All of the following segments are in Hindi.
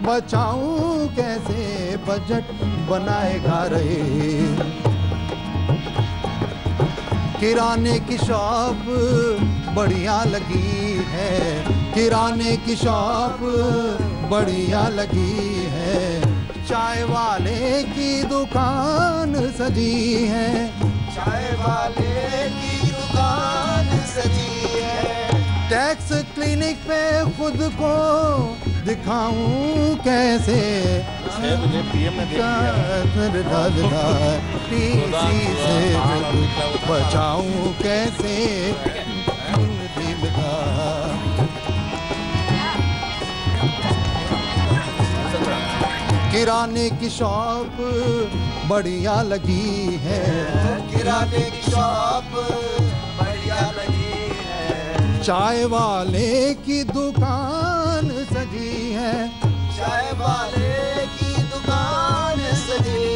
बचाऊं कैसे बजट बनाएगा रहे। किराने की शॉप बढ़िया लगी है, किराने की शॉप बढ़िया लगी है, चाय वाले की दुकान सजी है, चाय वाले की दुकान सजी है। टैक्स क्लिनिक पे खुद को दिखाऊं कैसे, बचाऊं कैसे। किराने की शॉप बढ़िया लगी है, किराने की शॉप बढ़िया लगी है, चाय वाले की दुकान सजी है, चाय वाले की दुकान सजी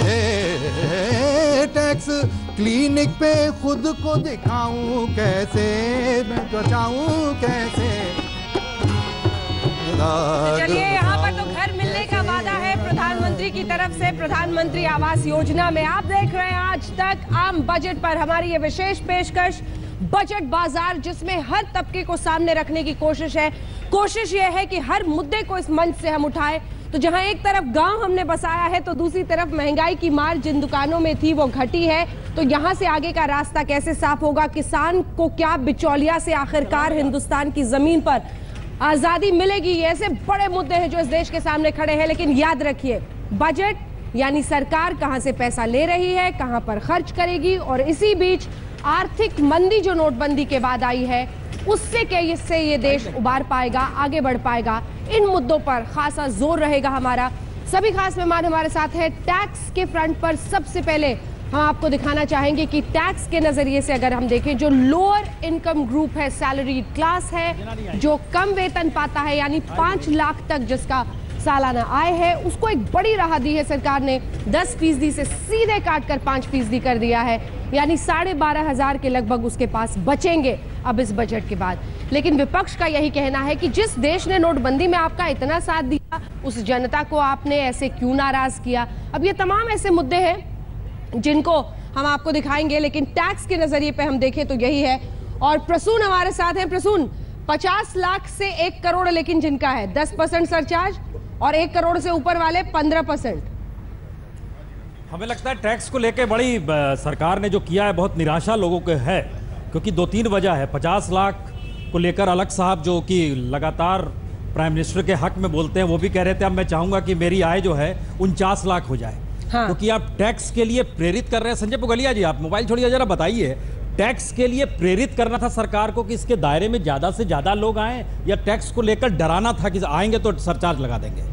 है। टैक्स क्लिनिक पे खुद को दिखाऊं कैसे, मैं बचाऊं कैसे। चलिए, यहाँ पर तो घर मिलने का वादा है प्रधानमंत्री की तरफ से। प्रधानमंत्री आवास योजना में आप देख रहे हैं आज तक आम बजट पर हमारी ये विशेष पेशकश बजट बाजार, जिसमें हर तबके को सामने रखने की कोशिश है। कोशिश ये है कि हर मुद्दे को इस मंच से हम उठाएं। तो जहां एक तरफ गांव हमने बसाया है, तो दूसरी तरफ महंगाई की मार जिन दुकानों में थी वो घटी है। तो यहां से आगे का रास्ता कैसे साफ होगा, किसान को क्या बिचौलिया से आखिरकार हिंदुस्तान की जमीन पर आजादी मिलेगी, ये ऐसे बड़े मुद्दे हैं जो इस देश के सामने खड़े हैं। लेकिन याद रखिए, बजट यानी सरकार कहां से पैसा ले रही है, कहां पर खर्च करेगी, और इसी बीच आर्थिक मंदी जो नोटबंदी के बाद आई है, उससे कैसे ये देश उबार पाएगा, आगे बढ़ पाएगा, इन मुद्दों पर खासा जोर रहेगा हमारा। सभी खास मेहमान हमारे साथ हैं। टैक्स के फ्रंट पर सबसे पहले हम आपको दिखाना चाहेंगे कि टैक्स के नजरिए से अगर हम देखें, जो लोअर इनकम ग्रुप है, सैलरी क्लास है, जो कम वेतन पाता है, यानी 5 लाख तक जिसका सालाना आय है, उसको एक बड़ी राहत दी है सरकार ने। 10% से सीधे काटकर 5% कर दिया है, यानी 12,500 के लगभग उसके पास बचेंगे अब इस बजट के बाद। लेकिन विपक्ष का यही कहना है कि जिस देश ने नोटबंदी में आपका इतना साथ दिया, उस जनता को आपने ऐसे क्यों नाराज किया। अब ये तमाम ऐसे मुद्दे हैं जिनको हम आपको दिखाएंगे, लेकिन टैक्स के नजरिए पे हम देखें तो यही है। और प्रसून हमारे साथ हैं। प्रसून, 50 लाख से 1 करोड़ लेकिन जिनका है 10% सरचार्ज, और 1 करोड़ से ऊपर वाले 15%। हमें लगता है टैक्स को लेकर बड़ी सरकार ने जो किया है, बहुत निराशा लोगों को है, क्योंकि 2-3 वजह है। 50 लाख को लेकर अलग साहब जो कि लगातार प्राइम मिनिस्टर के हक में बोलते हैं, वो भी कह रहे थे अब मैं चाहूंगा कि मेरी आय जो है 49 लाख हो जाए। हाँ। क्योंकि आप टैक्स के लिए प्रेरित कर रहे हैं। संजय पुगलिया जी, आप मोबाइल छोड़िए जरा, बताइए, टैक्स के लिए प्रेरित करना था सरकार को कि इसके दायरे में ज्यादा से ज्यादा लोग आए, या टैक्स को लेकर डराना था कि आएंगे तो सरचार्ज लगा देंगे?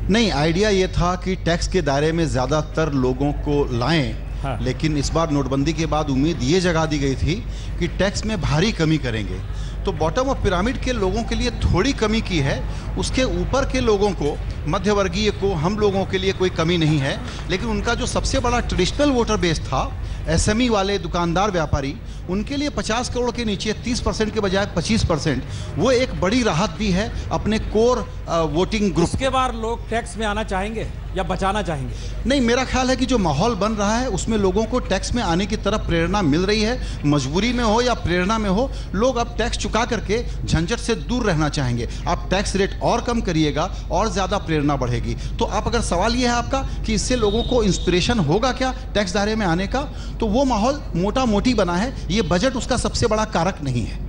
नहीं, आइडिया ये था कि टैक्स के दायरे में ज्यादातर लोगों को लाएं। हाँ। लेकिन इस बार नोटबंदी के बाद उम्मीद ये जगा दी गई थी कि टैक्स में भारी कमी करेंगे, तो बॉटम ऑफ पिरामिड के लोगों के लिए थोड़ी कमी की है, उसके ऊपर के लोगों को, मध्यवर्गीय को, हम लोगों के लिए कोई कमी नहीं है। लेकिन उनका जो सबसे बड़ा ट्रेडिशनल वोटर बेस था, एसएमई वाले दुकानदार व्यापारी, उनके लिए 50 करोड़ के नीचे 30% के बजाय 25%, वो एक बड़ी राहत दी है अपने कोर वोटिंग ग्रुप। उसके बाद लोग टैक्स में आना चाहेंगे या बचाना चाहेंगे? नहीं, मेरा ख्याल है कि जो माहौल बन रहा है उसमें लोगों को टैक्स में आने की तरफ प्रेरणा मिल रही है। मजबूरी में हो या प्रेरणा में हो, लोग अब टैक्स चुका करके झंझट से दूर रहना चाहेंगे। आप टैक्स रेट और कम करिएगा और ज़्यादा प्रेरणा बढ़ेगी। तो आप अगर सवाल ये है आपका कि इससे लोगों को इंस्पिरेशन होगा क्या टैक्स दायरे में आने का, तो वो माहौल मोटा मोटी बना है। ये बजट उसका सबसे बड़ा कारक नहीं है।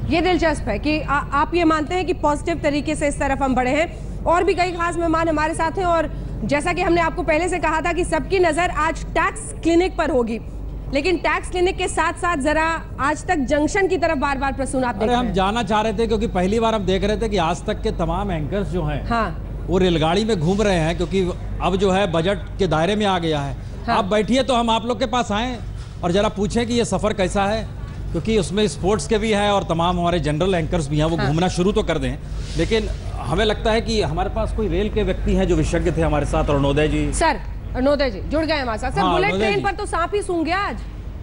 ये दिलचस्प है कि आप ये मानते हैं कि पॉजिटिव तरीके से इस तरफ हम बढ़े हैं। और भी कई खास मेहमान हमारे साथ हैं, और जैसा कि हमने आपको पहले से कहा था कि सबकी नजर आज टैक्स क्लिनिक पर होगी, लेकिन टैक्स क्लिनिक के साथ साथ जरा आज तक जंक्शन की तरफ बार बार प्रसून आप देख रहे हैं। हम जाना चाह रहे थे क्योंकि पहली बार हम देख रहे थे कि आज तक के तमाम एंकर्स जो हैं, हाँ, वो रेलगाड़ी में घूम रहे हैं, क्योंकि अब जो है बजट के दायरे में आ गया है। हाँ। आप बैठिए तो हम आप लोग के पास आए और जरा पूछें कि ये सफर कैसा है, क्योंकि उसमें स्पोर्ट्स के भी है और तमाम हमारे जनरल एंकर्स भी हैं, वो घूमना शुरू तो कर दें। लेकिन हमें लगता है कि हमारे पास कोई रेल के व्यक्ति हैं जो विशेषज्ञ थे हमारे साथ। अरुणोदय जी, सर अरुणोदय जी जुड़ गए हमारे साथ। सर, बुलेट ट्रेन पर तो सांप ही सूंघ गया आज।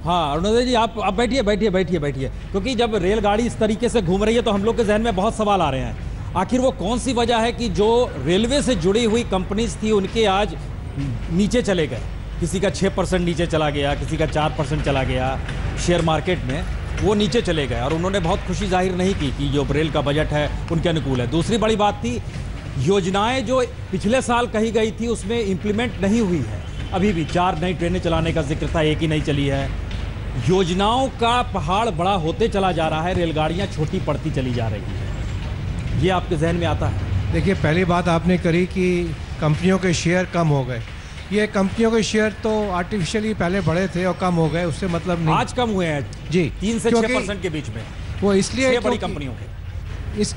हाँ अरुणोदय जी, आप बैठिए बैठिए बैठिए बैठिए, क्योंकि जब रेलगाड़ी इस तरीके से घूम रही है तो हम लोग के जहन में बहुत सवाल आ रहे हैं। आखिर वो कौन सी वजह है कि जो रेलवे से जुड़ी हुई कंपनीज थी उनके आज नीचे चले गए? किसी का 6% नीचे चला गया, किसी का 4% चला गया शेयर मार्केट में, वो नीचे चले गए और उन्होंने बहुत खुशी जाहिर नहीं की कि जो रेल का बजट है उनके अनुकूल है। दूसरी बड़ी बात थी, योजनाएं जो पिछले साल कही गई थी उसमें इंप्लीमेंट नहीं हुई है। अभी भी 4 नई ट्रेनें चलाने का जिक्र था, 1 ही नहीं चली है। योजनाओं का पहाड़ बड़ा होते चला जा रहा है, रेलगाड़ियां छोटी पड़ती चली जा रही है। ये आपके जहन में आता है? देखिए, पहली बात आपने करी कि कंपनियों के शेयर कम हो गए। ये कंपनियों के शेयर तो आर्टिफिशियली पहले बढ़े थे और कम हो गए, उससे मतलब नहीं। आज कम हुए हैं जी, 3 से 6% के बीच में। वो इसलिए बड़ी कंपनियों के इस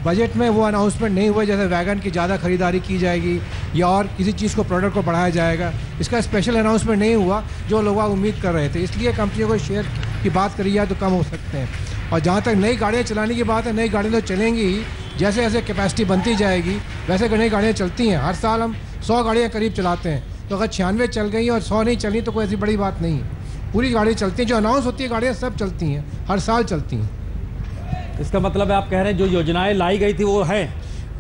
बजट में वो अनाउंसमेंट नहीं हुआ जैसे वैगन की ज़्यादा खरीदारी की जाएगी या और किसी चीज़ को प्रोडक्ट को बढ़ाया जाएगा, इसका स्पेशल अनाउंसमेंट नहीं हुआ जो लोग उम्मीद कर रहे थे। इसलिए कंपनियों के शेयर की बात करी जाए तो कम हो सकते हैं। और जहाँ तक नई गाड़ियाँ चलाने की बात है, नई गाड़ियाँ तो चलेंगी ही, जैसे जैसे कैपेसिटी बनती जाएगी वैसे नई गाड़ियाँ चलती हैं। हर साल हम 100 गाड़ियाँ करीब चलाते हैं, तो अगर 96 चल गई और 100 नहीं चली तो कोई ऐसी बड़ी बात नहीं है। पूरी गाड़ी चलती हैं, जो अनाउंस होती है गाड़ियाँ सब चलती हैं, हर साल चलती हैं। इसका मतलब है आप कह रहे हैं जो योजनाएं लाई गई थी वो है,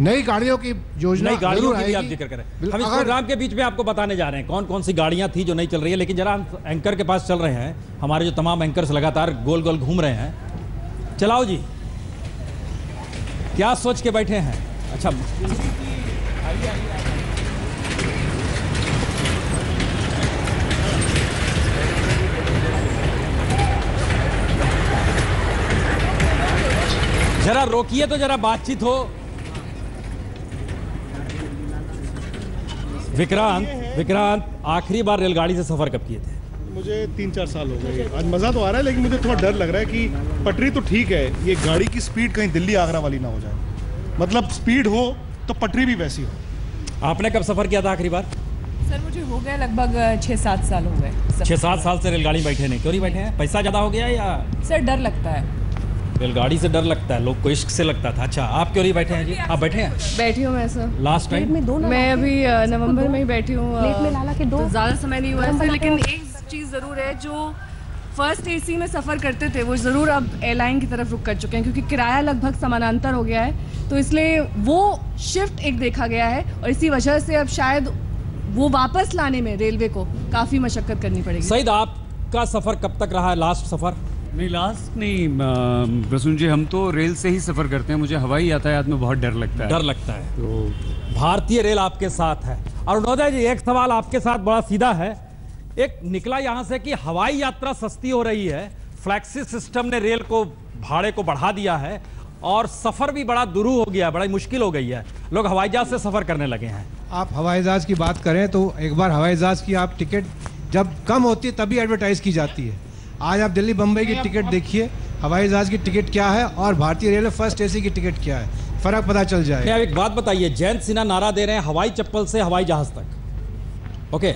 नई गाड़ियों की योजना, नई गाड़ियों की भी आप जिक्र करें। हम इस प्रोग्राम के बीच में आपको बताने जा रहे हैं कौन कौन सी गाड़ियां थी जो नहीं चल रही है। लेकिन जरा हम एंकर के पास चल रहे हैं, हमारे जो तमाम एंकर्स लगातार गोल गोल घूम रहे हैं। चलाओ जी, क्या सोच के बैठे हैं? अच्छा, जरा रोकिए तो जरा बातचीत हो। विक्रांत, आखिरी बार रेलगाड़ी से सफर कब किए थे? मुझे 3-4 साल हो गए। आज मज़ा तो आ रहा है, लेकिन मुझे थोड़ा डर लग रहा है कि पटरी तो ठीक है, ये गाड़ी की स्पीड कहीं दिल्ली आगरा वाली ना हो जाए। मतलब स्पीड हो तो पटरी भी वैसी हो। आपने कब सफर किया था आखिरी बार? सर मुझे हो गया लगभग 6-7 साल हो गए। 6-7 साल से रेलगाड़ी बैठे नहीं? क्यों नहीं बैठे हैं? पैसा ज़्यादा हो गया या? सर डर लगता है। रेलगाड़ी से डर लगता है, लोग को इश्क से लगता था। अच्छा, आप क्यों नहीं बैठे हैं जी? आप बैठे हैं? बैठी हूँ मैं सर। लास्ट टाइम मैं अभी नवंबर में ही बैठी हूँ। तो ज़्यादा समय नहीं हुआ है, लेकिन एक चीज़ ज़रूर है, जो फर्स्ट एसी में सफ़र करते थे वो ज़रूर अब एयरलाइन की तरफ रुख कर चुके हैं, क्योंकि किराया लगभग समानांतर हो गया है। तो इसलिए वो शिफ्ट एक देखा गया है और इसी वजह से अब शायद वो वापस लाने में रेलवे को काफ़ी मशक्कत करनी पड़ेगी। सईद, आपका सफ़र कब तक रहा है? लास्ट सफ़र? नहीं, लास्ट नहीं प्रसून जी, हम तो रेल से ही सफ़र करते हैं। मुझे हवाई यातायात में बहुत डर लगता है। डर लगता है तो भारतीय रेल आपके साथ है। और अरुणोदय जी, एक सवाल आपके साथ बड़ा सीधा है। एक निकला यहाँ से कि हवाई यात्रा सस्ती हो रही है, फ्लैक्सी सिस्टम ने रेल को भाड़े को बढ़ा दिया है और सफ़र भी बड़ा दुरूह हो गया, बड़ा मुश्किल हो गई है, लोग हवाई जहाज से सफ़र करने लगे हैं। आप हवाई जहाज़ की बात करें तो एक बार हवाई जहाज़ की आप टिकट जब कम होती है तभी एडवर्टाइज़ की जाती है। आज आप दिल्ली बम्बई की टिकट देखिए, हवाई जहाज़ की टिकट क्या है और भारतीय रेलवे फर्स्ट एसी की टिकट क्या है, फ़र्क पता चल जाएगा। एक बात बताइए, जयंत सिन्हा नारा दे रहे हैं हवाई चप्पल से हवाई जहाज तक। ओके,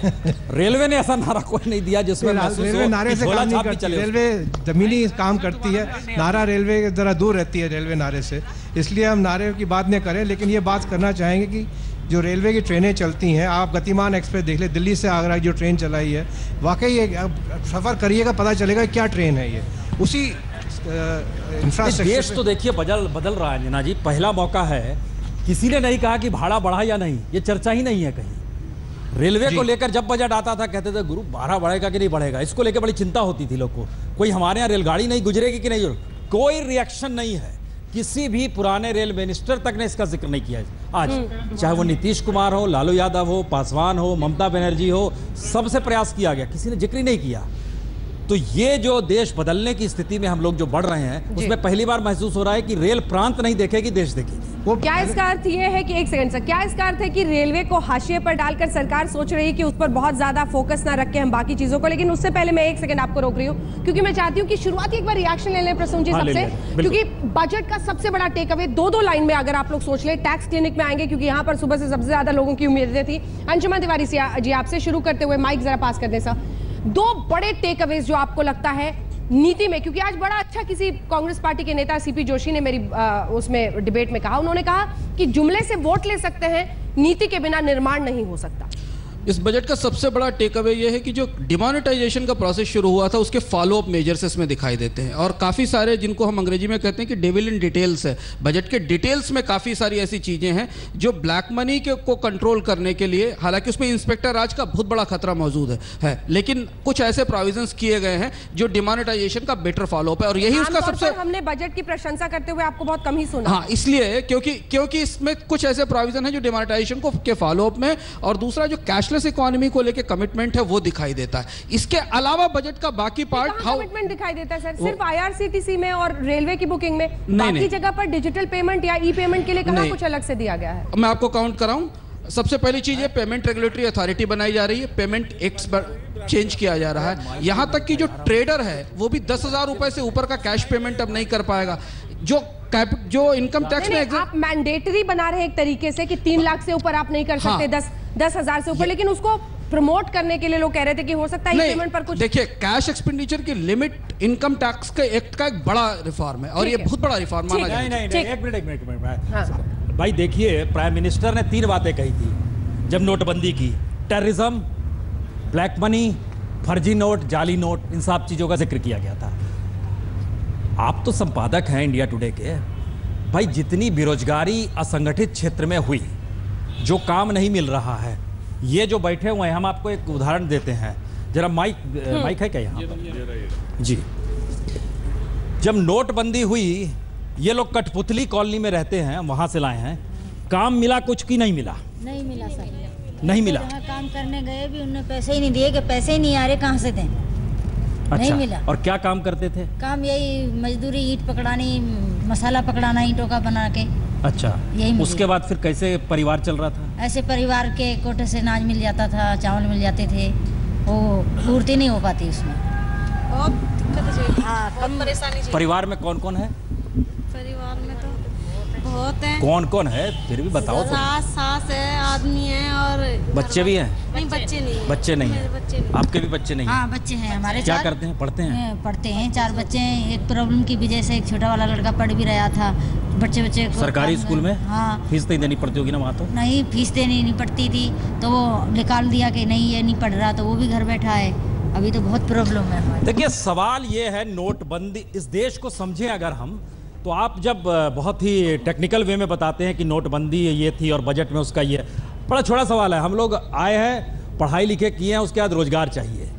रेलवे ने ऐसा नारा कोई नहीं दिया जिसमें रेलवे नारे से काम नहीं करती, रेलवे जमीनी काम करती है। नारा रेलवे ज़रा दूर रहती है रेलवे नारे से, इसलिए हम नारे की बात नहीं करें। लेकिन ये बात करना चाहेंगे कि जो रेलवे की ट्रेनें चलती हैं, आप गतिमान एक्सप्रेस देख ले, दिल्ली से आगरा जो ट्रेन चलाई है, वाकई ये सफ़र करिएगा पता चलेगा क्या ट्रेन है ये। उसी इंफ्रास्ट्रक्चर देश तो देखिए बदल रहा है जना जी। पहला मौका है, किसी ने नहीं कहा कि भाड़ा बढ़ा या नहीं, ये चर्चा ही नहीं है कहीं। रेलवे को लेकर जब बजट आता था कहते थे गुरु भाड़ा बढ़ेगा कि नहीं बढ़ेगा, इसको लेकर बड़ी चिंता होती थी लोग को। कोई हमारे यहाँ रेलगाड़ी नहीं गुजरेगी कि नहीं, कोई रिएक्शन नहीं है। किसी भी पुराने रेल मिनिस्टर तक ने इसका जिक्र नहीं किया आज, चाहे वो नीतीश कुमार हो, लालू यादव हो, पासवान हो, ममता बनर्जी हो, सबसे प्रयास किया गया, किसी ने जिक्र ही नहीं किया। तो ये जो देश बदलने की स्थिति में हम लोग जो बढ़ रहे हैं, उसमें पहली बार महसूस हो रहा है कि रेल प्रांत नहीं देखेगी, देश देखेगी। वो क्या इसका अर्थ ये है कि, एक सेकंड सर, क्या इसका अर्थ है कि रेलवे को हाशिए पर डालकर सरकार सोच रही है कि उस पर बहुत ज्यादा फोकस ना रखें हम बाकी चीजों को? लेकिन उससे पहले मैं एक सेकंड आपको रोक रही हूँ, क्योंकि मैं चाहती हूँ कि शुरुआती एक बार रिएक्शन ले लें प्रसून जी सबसे, क्योंकि बजट का सबसे बड़ा टेक अवे दो लाइन में अगर आप लोग सोच ले, टैक्स क्लिनिक में आएंगे क्योंकि यहाँ पर सुबह से सबसे ज्यादा लोगों की उम्मीदें थी। अंजुमन तिवारी जी, आपसे शुरू करते हुए माइक जरा पास कर दें सर। 2 बड़े टेक अवेज जो आपको लगता है नीति में, क्योंकि आज बड़ा अच्छा किसी कांग्रेस पार्टी के नेता सीपी जोशी ने मेरी उसमें डिबेट में कहा, उन्होंने कहा कि जुमले से वोट ले सकते हैं, नीति के बिना निर्माण नहीं हो सकता। इस बजट का सबसे बड़ा टेक अवे ये है कि जो डिमोनेटाइजेशन का प्रोसेस शुरू हुआ था उसके फॉलो अप मेजर्स इसमें दिखाई देते हैं, और काफ़ी सारे जिनको हम अंग्रेजी में कहते हैं कि डेविल इन डिटेल्स है, बजट के डिटेल्स में काफ़ी सारी ऐसी चीज़ें हैं जो ब्लैक मनी को कंट्रोल करने के लिए, हालांकि उसमें इंस्पेक्टर राज का बहुत बड़ा खतरा मौजूद है, लेकिन कुछ ऐसे प्रोविजंस किए गए हैं जो डिमोनेटाइजेशन का बेटर फॉलो अप है, और यही उसका सबसे हमने बजट की प्रशंसा करते हुए आपको बहुत कम ही सुना। हाँ, इसलिए क्योंकि इसमें कुछ ऐसे प्रोविजन है जो डिमोनेटाइजेशन को के फॉलो अप में, और दूसरा जो कैशलेस इकोनॉमी को लेके कमिटमेंट है वो दिखाई देता है। इसके अलावा बजट का बाकी पार्ट कमिटमेंट दिखाई देता है सर? सिर्फ आईआरसीटीसी में और रेलवे की बुकिंग में, बाकी जगह पर डिजिटल पेमेंट या ई पेमेंट के लिए कहाँ कुछ अलग से दिया गया है? मैं आपको काउंट कराऊं। सबसे पहली चीज है पेमेंट रेगुलेटरी अथॉरिटी बनाई जा रही है, पेमेंट एक्ट्स चेंज किया जा रहा है, यहां तक कि जो ट्रेडर है वो भी 10,000 रुपए से ऊपर का कैश पेमेंट अब नहीं कर पाएगा। जो इनकम टैक्स में आप मैंडेटरी बना रहे हैं एक तरीके से कि 3 लाख से ऊपर आप नहीं कर सकते, 10,000 से ऊपर, लेकिन उसको प्रमोट करने के लिए लोग कह रहे थे कि हो सकता है पेमेंट पर कुछ। देखिए, कैश एक्सपेंडिचर की लिमिट इनकम टैक्स के एक्ट का एक बड़ा रिफॉर्म है, और ये बहुत बड़ा रिफॉर्म माना जाता है। नहीं, एक मिनट भाई, देखिए प्राइम मिनिस्टर ने 3 बातें कही थी जब नोटबंदी की: टेररिज्म, ब्लैक मनी, फर्जी नोट, जाली नोट, इन सब चीजों का जिक्र किया गया था। आप तो संपादक हैं इंडिया टुडे के भाई, जितनी बेरोजगारी असंगठित क्षेत्र में हुई, जो काम नहीं मिल रहा है, ये जो बैठे हुए हैं, हम आपको एक उदाहरण देते हैं, जरा माइक है क्या यहाँ पर? जी, जब नोटबंदी हुई, ये लोग कठपुतली कॉलोनी में रहते हैं, वहां से लाए हैं, काम मिला कुछ की नहीं मिला? नहीं मिला सर, नहीं मिला। काम करने गए भी उन्होंने पैसे ही नहीं दिए, कि पैसे ही नहीं आ रहे, कहाँ से दें? अच्छा, नहीं मिला। और क्या काम करते थे? काम यही मजदूरी, ईंट पकड़ानी, मसाला पकड़ाना ईंटों का बना के। अच्छा, यही उसके बाद फिर कैसे परिवार चल रहा था? ऐसे परिवार के कोटे से अनाज मिल जाता था, चावल मिल जाते थे, वो पूर्ति नहीं हो पाती उसमें, बहुत दिक्कत है। हाँ, कम परेशानी। परिवार में कौन कौन है? परिवार में तो बहुत है। कौन कौन है फिर भी बताओ। सास है, आदमी है, और बच्चे भी हैं? नहीं, बच्चे नहीं। बच्चे नहीं हैं? आपके भी बच्चे नहीं हैं? हाँ, बच्चे हैं हमारे। क्या करते हैं? पढ़ते हैं? पढ़ते हैं, 4 बच्चे हैं। एक प्रॉब्लम की वजह से एक छोटा वाला लड़का पढ़ भी रहा था, बच्चे को सरकारी स्कूल में। हाँ, फीस तो देनी पड़ती होगी ना वहाँ? तो नहीं, फीस देनी नहीं पड़ती थी, तो वो निकाल दिया कि नहीं ये नहीं पढ़ रहा, तो वो भी घर बैठा है। अभी तो बहुत प्रॉब्लम है। देखिए, सवाल ये है, नोटबंदी, इस देश को समझें अगर हम, तो आप जब बहुत ही टेक्निकल वे में बताते हैं कि नोटबंदी ये थी और बजट में उसका ये, बड़ा छोटा सवाल है। हम लोग आए हैं, पढ़ाई लिखे किए हैं, उसके बाद रोजगार चाहिए।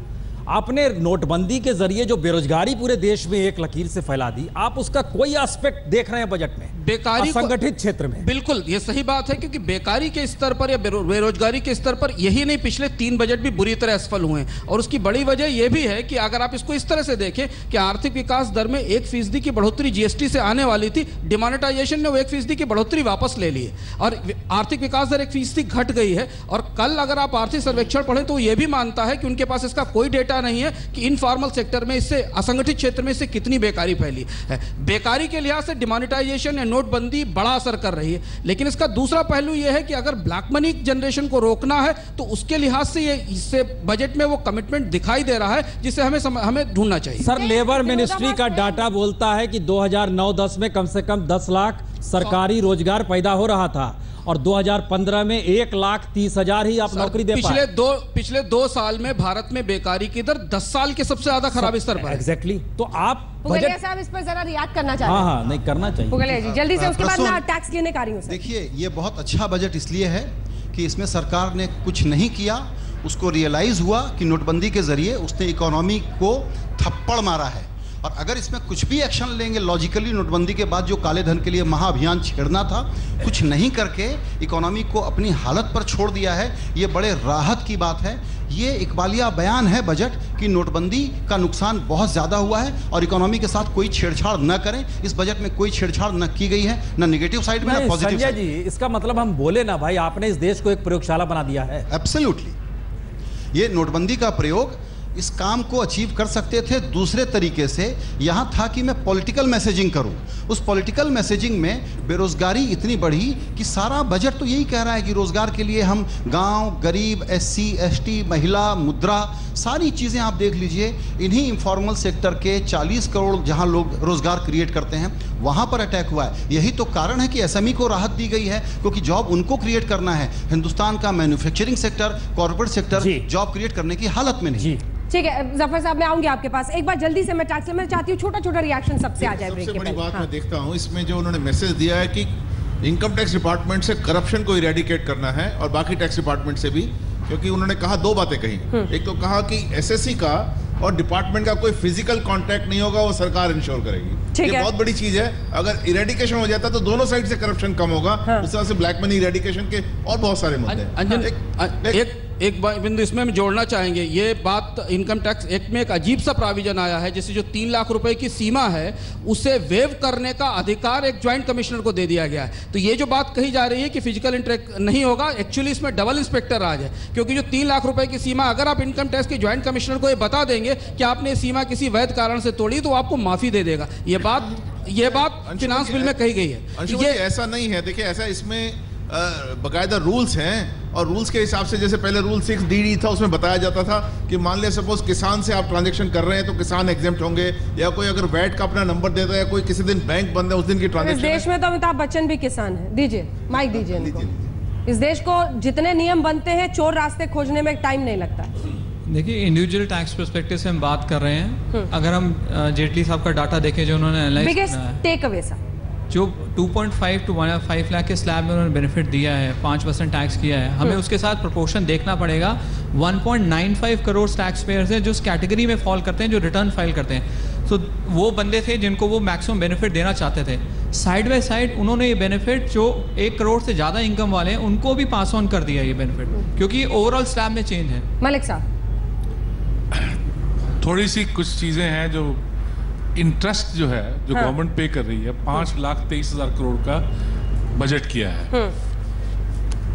आपने नोटबंदी के जरिए जो बेरोजगारी पूरे देश में एक लकीर से फैला दी, आप उसका कोई एस्पेक्ट देख रहे हैं बजट में? बेकारी संगठित क्षेत्र में। बिल्कुल, ये सही बात है, क्योंकि बेकारी के स्तर पर या बेरोजगारी के स्तर पर यही नहीं, पिछले 3 बजट भी बुरी तरह असफल हुए हैं, और उसकी बड़ी वजह यह भी है कि अगर आप इसको इस तरह से देखें कि आर्थिक विकास दर में 1% की बढ़ोतरी जीएसटी से आने वाली थी, डिमोनेटाइजेशन ने वो 1% की बढ़ोतरी वापस ले ली है, और आर्थिक विकास दर 1% घट गई है। और कल अगर आप आर्थिक सर्वेक्षण पढ़ें तो ये भी मानता है कि उनके पास इसका कोई डेटा नहीं है कि इनफॉर्मल सेक्टर में, इससे असंगठित क्षेत्र में इससे कितनी बेकारी फैली है। बेकारी के लिहाज से डिमोनेटाइजेशन या नोटबंदी बड़ा असर कर रही है, लेकिन इसका दूसरा पहलू यह है कि अगर ब्लैक मनी जनरेशन को रोकना है तो उसके लिहाज से ये, इससे बजट में वो कमिटमेंट दिखाई दे रहा है, जिसे हमें ढूंढना चाहिए। सर, लेबर मिनिस्ट्री का डाटा बोलता है कि 2009-10 में कम से कम 10 लाख सरकारी रोजगार पैदा हो रहा था, और 2015 में 1,30,000 ही आप नौकरी दे पाए। पिछले 2 साल में भारत में बेकारी की दर 10 साल के सबसे ज्यादा खराब स्तर पर है। एग्जैक्टली। तो आप पुगलिया साहब इस पर जरा रिएक्ट करना चाहते हैं? हाँ, नहीं करना चाहिए। पुगलिया जी जल्दी से, उसके बाद मैं टैक्स लेने का रही हूं। देखिए, ये बहुत अच्छा बजट इसलिए है कि इसमें सरकार ने कुछ नहीं किया, उसको रियलाइज हुआ कि नोटबंदी के जरिए उसने इकोनॉमी को थप्पड़ मारा है, और अगर इसमें कुछ भी एक्शन लेंगे लॉजिकली, नोटबंदी के बाद जो काले धन के लिए महाअभियान छेड़ना था, कुछ नहीं करके इकोनॉमी को अपनी हालत पर छोड़ दिया है, ये बड़े राहत की बात है। ये इकबालिया बयान है बजट कि नोटबंदी का नुकसान बहुत ज़्यादा हुआ है और इकोनॉमी के साथ कोई छेड़छाड़ न करें। इस बजट में कोई छेड़छाड़ न की गई है, न नेगेटिव साइड में न पॉजिटिव साइड। जी, इसका मतलब हम बोले ना भाई, आपने इस देश को एक प्रयोगशाला बना दिया है। एब्सोल्युटली। ये नोटबंदी का प्रयोग इस काम को अचीव कर सकते थे दूसरे तरीके से। यहाँ था कि मैं पॉलिटिकल मैसेजिंग करूं। उस पॉलिटिकल मैसेजिंग में बेरोजगारी इतनी बढ़ी कि सारा बजट तो यही कह रहा है कि रोजगार के लिए हम गांव, गरीब, SC, ST, महिला, मुद्रा, सारी चीज़ें आप देख लीजिए। इन्हीं इनफॉर्मल सेक्टर के 40 करोड़ जहां लोग रोजगार क्रिएट करते हैं वहां पर अटैक हुआ है। यही तो कारण है कि SME को राहत दी गई है, क्योंकि जॉब उनको क्रिएट करना है। हिंदुस्तान का manufacturing sector, corporate sector job create करने की हालत में नहीं। ठीक है जफर साहब, मैं आऊंगी आपके पास। एक बार जल्दी से मैं चाहती हूँ छोटा छोटा रिएक्शन सबसे आ जाए ब्रेक के सबसे बड़ी पहले। बात मैं देखता हूँ इसमें जो उन्होंने मैसेज दिया है कि इनकम टैक्स डिपार्टमेंट से करप्शन को इरेडिकेट करना है और बाकी टैक्स डिपार्टमेंट से भी, क्योंकि उन्होंने कहा दो बातें कही। एक तो कहा कि SSC का और डिपार्टमेंट का कोई फिजिकल कांटेक्ट नहीं होगा, वो सरकार इंश्योर करेगी। ये बहुत बड़ी चीज है। अगर इरेडिकेशन हो जाता तो दोनों साइड से करप्शन कम होगा। उस तरह से ब्लैक मनी इरेडिकेशन के और बहुत सारे मुद्दे हैं। अंजन एक बिंदु इसमें हम जोड़ना चाहेंगे। ये बात इनकम टैक्स एक्ट में एक अजीब सा प्रोविजन आया है, जैसे जो 3 लाख रुपए की सीमा है उसे वेव करने का अधिकार एक ज्वाइंट कमिश्नर को दे दिया गया है। तो ये जो बात कही जा रही है कि फिजिकल इंटरेक्ट नहीं होगा, एक्चुअली इसमें डबल इंस्पेक्टर राज है, क्योंकि जो 3 लाख रुपए की सीमा अगर आप इनकम टैक्स के ज्वाइंट कमिश्नर को ये बता देंगे कि आपने सीमा किसी वैध कारण से तोड़ी तो आपको माफी दे देगा। ये बात फिनांस बिल में कही गई है। ये ऐसा नहीं है। देखिए ऐसा इसमें बकायदा रूल्स हैं और रूल्स के हिसाब से, जैसे पहले रूल 6DD था उसमें बताया जाता था कि मान लिया सपोज किसान से आप ट्रांजैक्शन कर रहे हैं तो किसान एग्जेम्प्ट होंगे, या कोई अगर वैट का अपना नंबर देता है या कोई किसी दिन बैंक बंद है उस दिन की ट्रांजैक्शन। इस देश में तो अमिताभ बच्चन भी किसान है। दीजिए माइक दीजिए इनको। इस देश को जितने नियम बनते हैं चोर रास्ते खोजने में टाइम नहीं लगता। देखिए इंडिविजुअल टैक्स पर्सपेक्टिव से हम बात कर रहे हैं। अगर हम जेटली साहब का डाटा देखें जो उन्होंने एनालाइज किया है, टेक अवे सा जो 2.5 to 5 लाख के स्लैब में उन्होंने बेनिफिट दिया है, 5% टैक्स किया है, हमें उसके साथ प्रोपोर्शन देखना पड़ेगा। 1.95 करोड़ टैक्स पेयर्स हैं जो इस कैटेगरी में फॉल करते हैं, जो रिटर्न फाइल करते हैं। तो वो बंदे थे जिनको वो मैक्सिमम बेनिफिट देना चाहते थे। साइड बाय साइड उन्होंने ये बेनिफिट जो 1 करोड़ से ज़्यादा इनकम वाले हैं उनको भी पास ऑन कर दिया ये बेनिफिट, क्योंकि ओवरऑल स्लैब में चेंज है। मलिक साहब, थोड़ी सी कुछ चीज़ें हैं जो इंटरेस्ट जो है जो गवर्नमेंट पे कर रही है, 5,23,000 करोड़ का बजट किया है।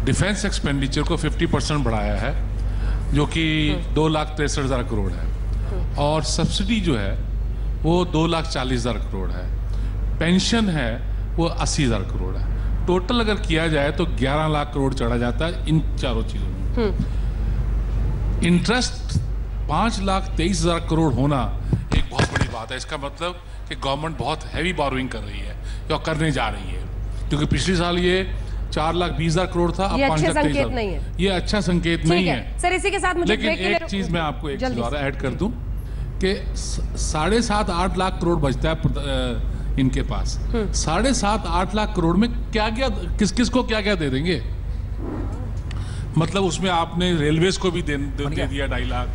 डिफेंस एक्सपेंडिचर को 50% बढ़ाया है जो कि 2,63,000 करोड़ है, और सब्सिडी जो है वो 2,40,000 करोड़ है। पेंशन है वो 80,000 करोड़ है। टोटल अगर किया जाए तो 11 लाख करोड़ चढ़ा जाता है इन चारों चीज़ों में। इंटरेस्ट 5,23,000 करोड़ होना एक बहुत बड़ी बात है। इसका मतलब कि गवर्नमेंट बहुत हैवी बोरोइंग कर रही है या करने जा रही है, क्योंकि पिछले साल ये 4,20,000 करोड़ था, अब 5,23,000। ये अच्छा संकेत नहीं है सर। इसी के साथ मुझे लेकिन एक चीज मैं आपको एक चीज और ऐड कर दूं कि 7.5-8 लाख करोड़ बचता है इनके पास। 7.5-8 लाख करोड़ में क्या क्या किस किस को क्या क्या दे देंगे? मतलब उसमें आपने रेलवेज को भी दे दिया 2.5 लाख,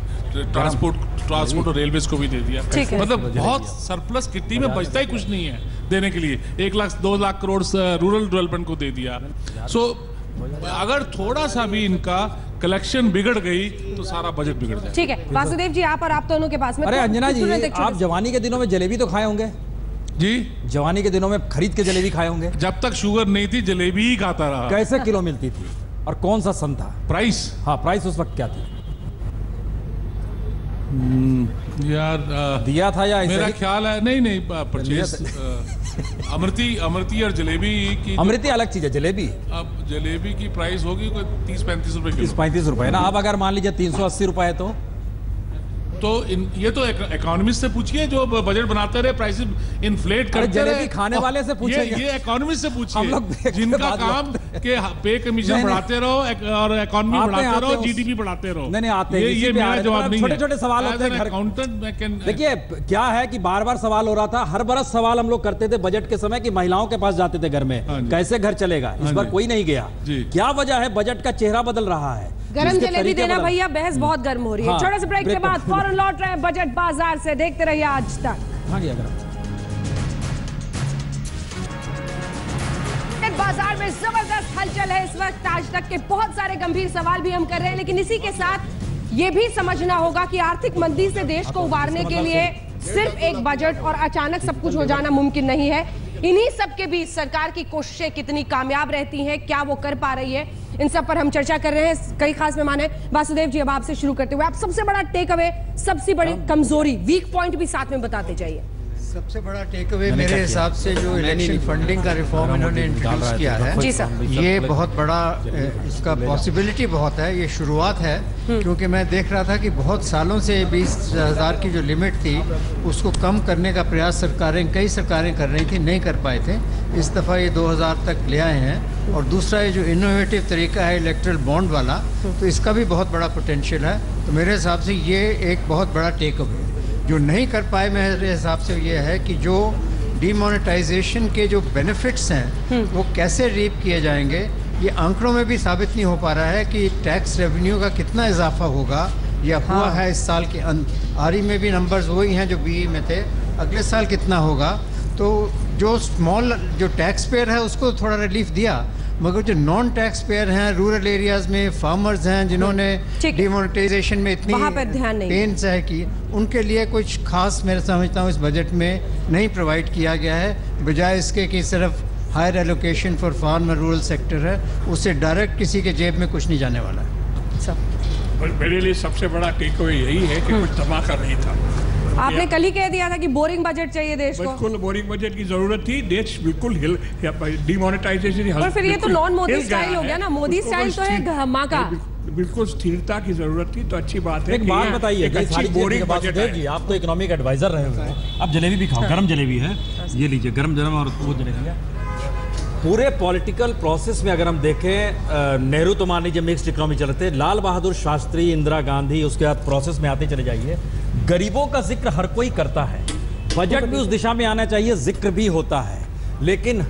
ट्रांसपोर्ट और रेलवेज को भी दे दिया। मतलब बहुत सरप्लस कितनी में बचता ही कुछ नहीं है देने के लिए। 1-2 लाख करोड़ रूरल डेवलपमेंट को दे दिया। सो अगर थोड़ा सा भी इनका कलेक्शन बिगड़ गई तो सारा बजट बिगड़ जाए। ठीक है वासुदेव जी, आप और आप दोनों के पास में। अरे अंजना जी, आप जवानी के दिनों में जलेबी तो खाए होंगे जी? जवानी के दिनों में खरीद के जलेबी खाए होंगे? जब तक शुगर नहीं थी जलेबी ही खाता रहा। कैसे किलो मिलती थी और कौन सा सन था? प्राइस? हाँ, प्राइस उस वक्त क्या थी यार? दिया था या मेरा ख्याल है नहीं परचेज अमृति और जलेबी की। अमृति अलग चीज है, जलेबी। अब जलेबी की प्राइस होगी कोई 30-35 रुपए। 30-35 रुपए ना। अब अगर मान लीजिए 380 रुपए है तो ये तो इकोनॉमिस्ट से पूछिए जो बजट बनाते रहे, प्राइसेस इन्फ्लेट करते रहे। जलेबी खाने वाले से पूछिए। ये इकोनॉमिस्ट से पूछिए जिनका काम के पे कमीशन बढ़ाते रहो और इकोनॉमी बढ़ाते रहो, जीडीपी बढ़ाते रहो। नहीं आते हैं, ये मेरा जवाब नहीं है। छोटे-छोटे सवाल होते हैं अकाउंटेंट। देखिए क्या है कि बार-बार सवाल हो रहा था। हर बरस सवाल हम लोग करते थे बजट के समय कि महिलाओं के पास जाते थे घर में, कैसे घर चलेगा। इस बार कोई नहीं गया। क्या वजह है? बजट का चेहरा बदल रहा है। गरम जलेबी देना भैया, बहस बहुत गर्म हो रही है। छोटे से ब्रेक के बाद फौरन लौट रहे हैं बजट बाजार से। देखते रहिए आज तक। बाजार में जबरदस्त हलचल है इस वक्त। आज तक के बहुत सारे गंभीर सवाल भी हम कर रहे हैं, लेकिन इसी के साथ ये भी समझना होगा कि आर्थिक मंदी से देश को उबारने के लिए सिर्फ एक बजट और अचानक सब कुछ हो जाना मुमकिन नहीं है। इन्हीं सब के बीच सरकार की कोशिशें कितनी कामयाब रहती हैं, क्या वो कर पा रही है, इन सब पर हम चर्चा कर रहे हैं। कई खास मेहमान हैं। वासुदेव जी, अब आपसे शुरू करते हुए, आप सबसे बड़ा टेक अवे, सबसे बड़ी कमजोरी, वीक पॉइंट भी साथ में बताते जाइए। सबसे बड़ा टेक अवे मेरे हिसाब से जो इलेक्शन फंडिंग का रिफॉर्म इन्होंने इंट्रोड्यूस किया है, जी सर, ये बहुत बड़ा, इसका पॉसिबिलिटी बहुत है, ये शुरुआत है। क्योंकि मैं देख रहा था कि बहुत सालों से 20,000 की जो लिमिट थी उसको कम करने का प्रयास कई सरकारें कर रही थी, नहीं कर पाए थे। इस दफ़ा ये 2000 तक ले आए हैं। और दूसरा ये जो इनोवेटिव तरीका है इलेक्ट्रल बॉन्ड वाला, तो इसका भी बहुत बड़ा पोटेंशियल है। तो मेरे हिसाब से ये एक बहुत बड़ा टेक अवे। जो नहीं कर पाए मेरे हिसाब से ये है कि जो डीमोनेटाइजेशन के जो बेनिफिट्स हैं वो कैसे रीप किए जाएंगे। ये आंकड़ों में भी साबित नहीं हो पा रहा है कि टैक्स रेवेन्यू का कितना इजाफा होगा या हुआ है इस साल के अंत। आरई में भी नंबर्स वही हैं जो बीई में थे, अगले साल कितना होगा। तो जो स्मॉल जो टैक्स पेयर है उसको थोड़ा रिलीफ दिया, मगर जो नॉन टैक्स पेयर हैं, रूरल एरियाज में फार्मर्स हैं जिन्होंने डिमोनेटाइजेशन में इतनी पेन सह की, उनके लिए कुछ खास मैं समझता हूँ इस बजट में नहीं प्रोवाइड किया गया है। बजाय इसके कि सिर्फ higher allocation for farmer rural sector है, उससे डायरेक्ट किसी के जेब में कुछ नहीं जाने वाला है। मेरे लिए सबसे बड़ा टेक अवे यही है कि कुछ धमाका नहीं था। आपने कल ही कह दिया था कि बोरिंग बजट चाहिए देश को। बिल्कुल बोरिंग बजट की जरूरत थी, देश बिल्कुल डिमोनेटाइजेशन। और फिर ये तो नॉन मोदी स्टाइल हो गया ना, मोदी स्टाइल तो है धमाका। बिल्कुल स्थिरता की जरूरत थी, तो अच्छी बात है। एक बात बताइए, बोरिंग बजट जी, आप तो इकोनॉमिक एडवाइजर रहे हुए हैं, अब जलेबी भी खाओ, गरम जलेबी है, ये लीजिए गरम और वो जलेबी है। पूरे पॉलिटिकल प्रोसेस में अगर हम देखें, नेहरू तो मान लीजिए मिक्स्ड इकोनॉमी चल रहे थे, लाल बहादुर शास्त्री, इंदिरा गांधी, उसके बाद प्रोसेस में आते चले जाइए, गरीबों का जिक्र हर कोई करता है, बजट भी उस दिशा में आना चाहिए, जिक्र भी होता है, लेकिन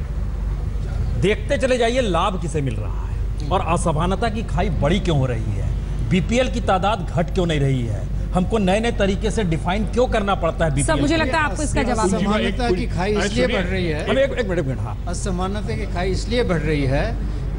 देखते चले जाइए लाभ किसे मिल रहा है और असमानता की खाई बड़ी क्यों हो रही है, बीपीएल की तादाद घट क्यों नहीं रही है, हमको नए नए तरीके से डिफाइन क्यों करना पड़ता है बीपीएल। सब मुझे लगता है आपको इसका जवाब है। असमानता की खाई इसलिए बढ़ रही है, एक मिनट, हाँ, असमानता की खाई इसलिए बढ़ रही है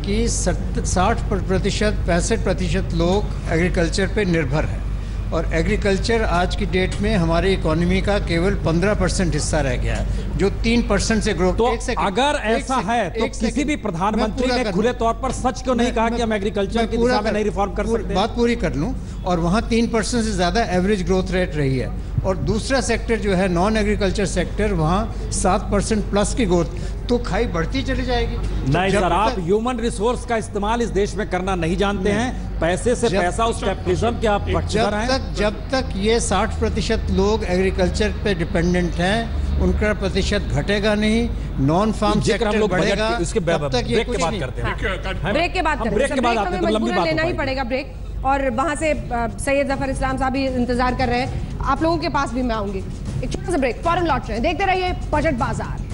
कि 60%, 65% लोग एग्रीकल्चर पे निर्भर है और एग्रीकल्चर आज की डेट में हमारी इकोनॉमी का केवल 15% हिस्सा रह गया है, जो 3% से ग्रो। तो अगर ऐसा है तो किसी भी प्रधानमंत्री ने खुले तौर पर सच क्यों नहीं कहा कि हम एग्रीकल्चर की दिशा में नहीं रिफॉर्म कर सकते? बात पूरी कर लूं, और वहाँ 3% से ज़्यादा एवरेज ग्रोथ रेट रही है। और दूसरा सेक्टर जो है नॉन एग्रीकल्चर सेक्टर, वहाँ 7% प्लस की ग्रोथ, तो खाई बढ़ती चली जाएगी। नहीं सर, आप ह्यूमन रिसोर्स का इस्तेमाल इस देश में करना नहीं जानते हैं, पैसे से पैसा, उस कैपिटलिज्म के आप पक्षधर हैं। जब तक ये 60% लोग एग्रीकल्चर पे डिपेंडेंट हैं, उनका प्रतिशत घटेगा नहीं, नॉन फार्म सेक्टर बढ़ेगा। तब तक ये कुछ नहीं। ब्रेक के बाद हमें मजबूरन लेना ही पड़ेगा ब्रेक, और वहां से सैयद जफर इस्लाम साहब भी इंतजार कर रहे हैं, आप लोगों के पास भी मैं आऊंगी। एक छोटा सा ब्रेक, फौरन लौट रहे हैं, देखते रहिए बजट बाजार।